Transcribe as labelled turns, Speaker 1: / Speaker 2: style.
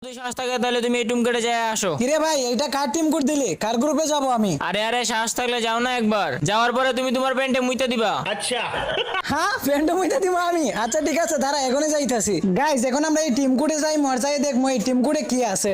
Speaker 1: তুই সাহস থাকে তাহলে তুমি এই টিম কেটে যায় আসো।
Speaker 2: কিরে ভাই এইটা কার টিম কোড দিলি? কার গ্রুপে যাব আমি?
Speaker 1: আরে সাহস থাকলে যাও না একবার, যাওয়ার পরে তুমি তোমার প্যান্টে মুইতে দিবা।
Speaker 2: হ্যাঁ ফ্রেন্ড মইতে দিব আমি। আচ্ছা ঠিক আছে দাঁড়া এখনই যাইতাছি। গাইস এখন আমরা এই টিম কোডে যাই, মর যাই দেখবো এই টিম কোডে কি আছে।